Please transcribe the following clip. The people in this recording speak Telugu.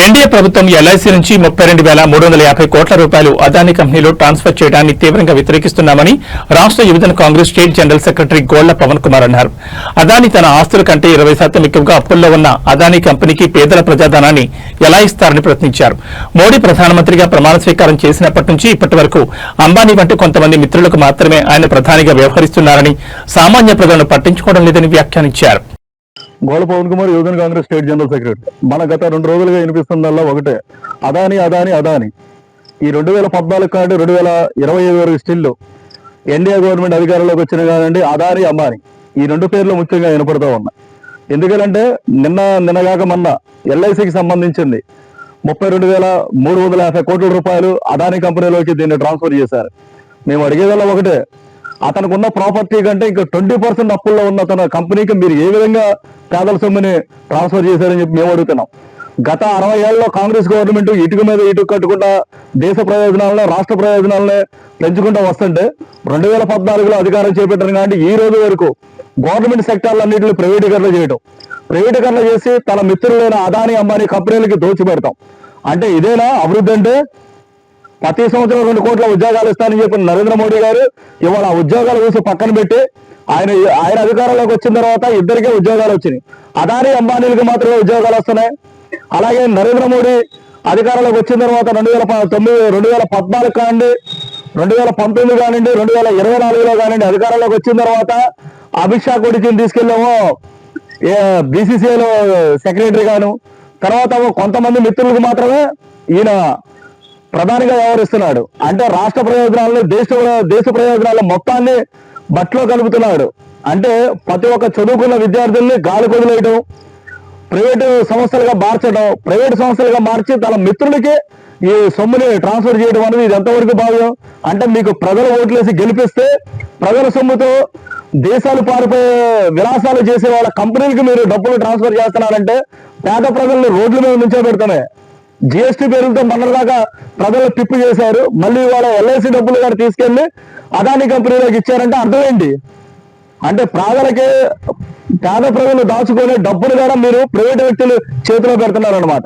ఎన్డీఏ ప్రభుత్వం ఎల్ఐసీ నుంచి 32,350 కోట్ల రూపాయలు అదానీ కంపెనీలో ట్రాన్స్ఫర్ చేయడాన్ని తీవ్రంగా వ్యతిరేకిస్తున్నామని రాష్ట్ర యువజన Congress state general secretary Golla Pavan Kumar అన్నారు. అదానీ తన ఆస్తుల కంటే 20% ఎక్కువగా అప్పుల్లో ఉన్న అదానీ కంపెనీకి పేదల ప్రజాధనాన్ని ఎలా ఇస్తారని ప్రశ్నించారు. మోడీ ప్రధానమంత్రిగా ప్రమాణ స్వీకారం చేసినప్పటి నుంచి ఇప్పటి వరకు అంబానీ వంటి కొంతమంది మిత్రులకు మాత్రమే ఆయన ప్రధానిగా వ్యవహరిస్తున్నారని, సామాన్య ప్రజలను పట్టించుకోవడం లేదని వ్యాఖ్యానించారు. గోళ్ల పవన్ కుమార్ యువజన కాంగ్రెస్ స్టేట్ జనరల్ సెక్రటరీ. మన గత 2 రోజులుగా వినిపిస్తుందల్లా ఒకటే, అదానీ అదానీ అదానీ. ఈ 2014 కాదు 2025 వరకు స్టిల్ ఎన్డీఏ గవర్నమెంట్ అధికారంలోకి వచ్చిన కాదండి అదానీ అంబానీ ఈ 2 పేర్లు ముఖ్యంగా వినపడుతూ ఉన్నాయి. ఎందుకంటే నిన్నగాక మొన్న ఎల్ఐసికి సంబంధించింది 32,350 కోట్ల రూపాయలు అదానీ కంపెనీలోకి దీన్ని ట్రాన్స్ఫర్ చేశారు. మేము అడిగేదల్లా ఒకటే, అతనికి ఉన్న ప్రాపర్టీ కంటే ఇంకా 20% అప్పుల్లో ఉన్న తన కంపెనీకి మీరు ఏ విధంగా పేదల సొమ్ముని ట్రాన్స్ఫర్ చేశారని చెప్పి మేము అడుగుతున్నాం. గత 60 ఏళ్లలో కాంగ్రెస్ గవర్నమెంట్ ఇటుక మీద ఇటుక కట్టుకుంటా దేశ ప్రయోజనాలను, రాష్ట్ర ప్రయోజనాలను పెంచుకుంటూ వస్తుంటే 2014లో అధికారం చేపట్టారు. కాబట్టి ఈ రోజు వరకు గవర్నమెంట్ సెక్టార్లన్నింటినీ ప్రైవేటీకరణ చేసి తన మిత్రులైన అదానీ అంబానీ కంపెనీలకి దోచిపెడతాం. అంటే ఇదేనా అభివృద్ధి? అంటే ప్రతి సంవత్సరం 2 కోట్ల ఉద్యోగాలు ఇస్తానని చెప్పిన నరేంద్ర మోడీ గారు ఇవాళ ఆ ఉద్యోగాలు చూసి పక్కన పెట్టి ఆయన అధికారంలోకి వచ్చిన తర్వాత ఇద్దరికే ఉద్యోగాలు వచ్చినాయి. అదానీ అంబానీలకు మాత్రమే ఉద్యోగాలు వస్తున్నాయి. అలాగే నరేంద్ర మోడీ అధికారంలోకి వచ్చిన తర్వాత 2014 కానివ్వండి, 2019 కానివ్వండి, 2024లో కానివ్వండి అధికారంలోకి వచ్చిన తర్వాత అమిత్ షా కొడుకుని తీసుకెళ్ళామో బీసీసీఐలో సెక్రటరీ గాను, తర్వాత కొంతమంది మిత్రులకు మాత్రమే ఈయన ప్రధానిగా వ్యవహరిస్తున్నాడు. అంటే రాష్ట్ర ప్రయోజనాలను, దేశ ప్రయోజనాల మొత్తాన్ని బట్లో కలుపుతున్నాడు. అంటే ప్రతి ఒక్క చదువుకున్న విద్యార్థుల్ని గాలి కొదిలేయడం, ప్రైవేటు సంస్థలుగా మార్చి తన మిత్రులకి ఈ సొమ్ముని ట్రాన్స్ఫర్ చేయడం అనేది ఇది ఎంతవరకు భావ్యం? అంటే మీకు ప్రజలు ఓట్లేసి గెలిపిస్తే ప్రజల సొమ్ముతో దేశాలు పారిపోయే విలాసాలు చేసే వాళ్ళ కంపెనీలకి మీరు డబ్బులు ట్రాన్స్ఫర్ చేస్తున్నారంటే పేద ప్రజల్ని రోడ్ల మీద నుంచోబెడతామే. జిఎస్టీ పేరుతో మొన్నదాకా ప్రజలు టిప్పు చేశారు, మళ్ళీ వాళ్ళ ఎల్ఐసి డబ్బులు గారు తీసుకెళ్లి అదానీ కంపెనీలోకి ఇచ్చారంటే అర్థం ఏంటి? అంటే పేద ప్రజలు దాచుకునే డబ్బులు కూడా మీరు ప్రైవేట్ వ్యక్తులు చేతిలో పెడుతున్నారు అనమాట.